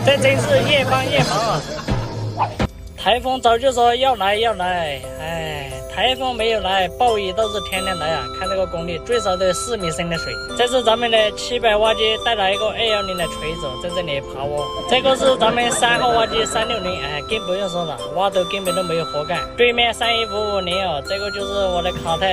这真是越帮越忙啊！台风早就说要来要来，哎，台风没有来，暴雨倒是天天来啊！看这个功率，最少得4米深的水。这是咱们的700瓦机带来一个210的锤子在这里爬窝。这个是咱们3号瓦机360，哎，更不用说了，挖斗根本都没有活干。对面31550哦，这个就是我的卡特，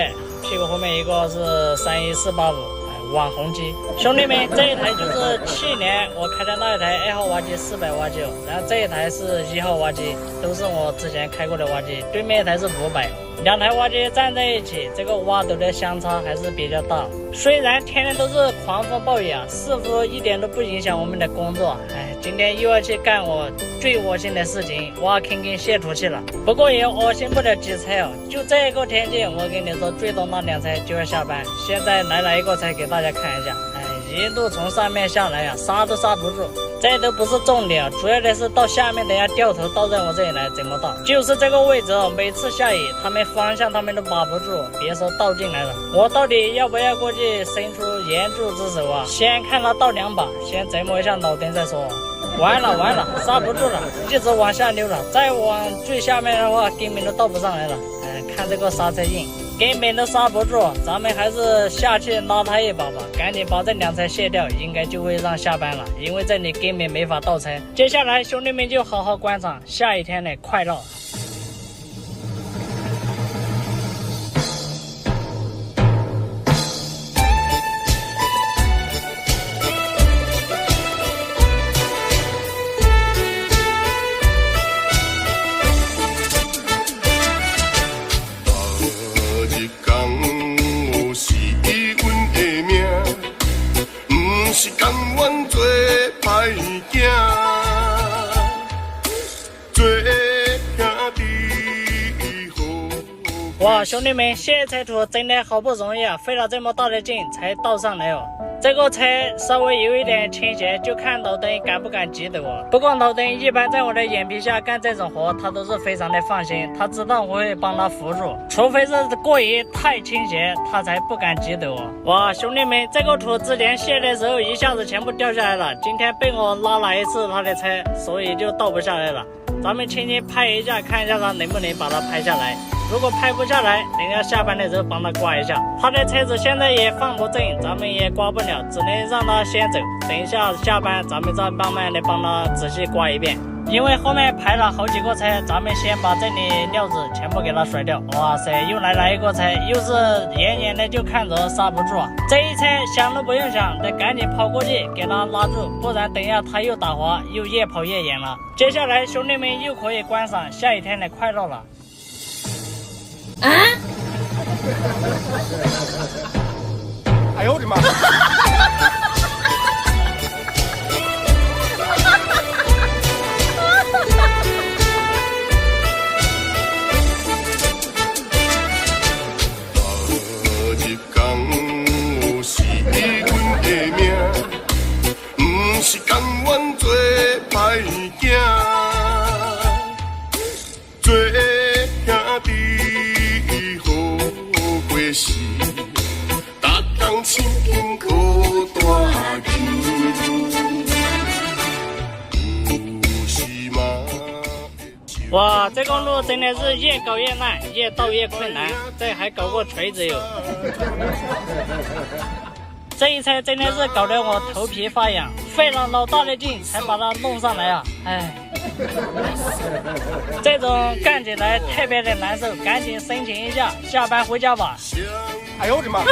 屁股后面一个是31485。网红机，兄弟们，这一台就是去年我开的那一台2号挖机400瓦机，然后这一台是1号挖机，都是我之前开过的挖机，对面一台是500，两台挖机站在一起，这个挖斗的相差还是比较大。虽然天天都是狂风暴雨啊，似乎一点都不影响我们的工作。哎，今天又要去干我最恶心的事情，挖坑跟卸土器了。不过也恶心不了几车哦，就这个天气，我跟你说，最多那2车就要下班。现在来了一个车给大家看一下，哎，一路从上面下来啊，刹都刹不住。这都不是重点啊，主要的是到下面的要掉头倒在我这里来，怎么倒？就是这个位置哦，每次下雨，他们方向他们都把不住，别说倒进来了。我到底要不要过去伸出援助之手啊？先看他倒2把，先折磨一下脑灯再说。完了，刹不住了，一直往下溜了，再往最下面的话根本都倒不上来了。哎，看这个刹车印，根本都刹不住，咱们还是下去拉他一把吧，赶紧把这2车卸掉，应该就会让下班了，因为这里根本没法倒车。接下来兄弟们就好好观赏下一天的快乐。是甘愿做歹囝，做兄弟好。哇，兄弟们，卸车土真的好不容易啊，费了这么大的劲才倒上来哦。这个车稍微有一点倾斜，就看老登敢不敢挤斗我。不过老登一般在我的眼皮下干这种活，他都是非常的放心，他知道我会帮他扶住，除非是过于太倾斜，他才不敢挤斗我。哇，兄弟们，这个土之前卸的时候一下子全部掉下来了，今天被我拉了一次他的车，所以就倒不下来了。咱们轻轻拍一下，看一下他能不能把它拍下来。如果拍不下来，等下下班的时候帮他刮一下。他的车子现在也放不正，咱们也刮不了，只能让他先走。等一下下班，咱们再慢慢的帮他仔细刮一遍。因为后面排了好几个车，咱们先把这里料子全部给它甩掉。哇塞，又来了一个车，又是远远的就看着刹不住啊！这一车想都不用想，得赶紧跑过去给他拉住，不然等一下他又打滑，又越跑越远了。接下来兄弟们又可以观赏下一天的快乐了。啊！哎呦我的妈！是甘愿做歹囝，做兄弟好过时，逐天亲近靠大桥。哇，这个路真的是越搞越烂，越倒越困难，这还搞过锤子哟！这一车真的是搞得我头皮发痒，费了老大的劲才把它弄上来啊！哎，这种干起来特别的难受，赶紧申请一下，下班回家吧。哎呦我的妈！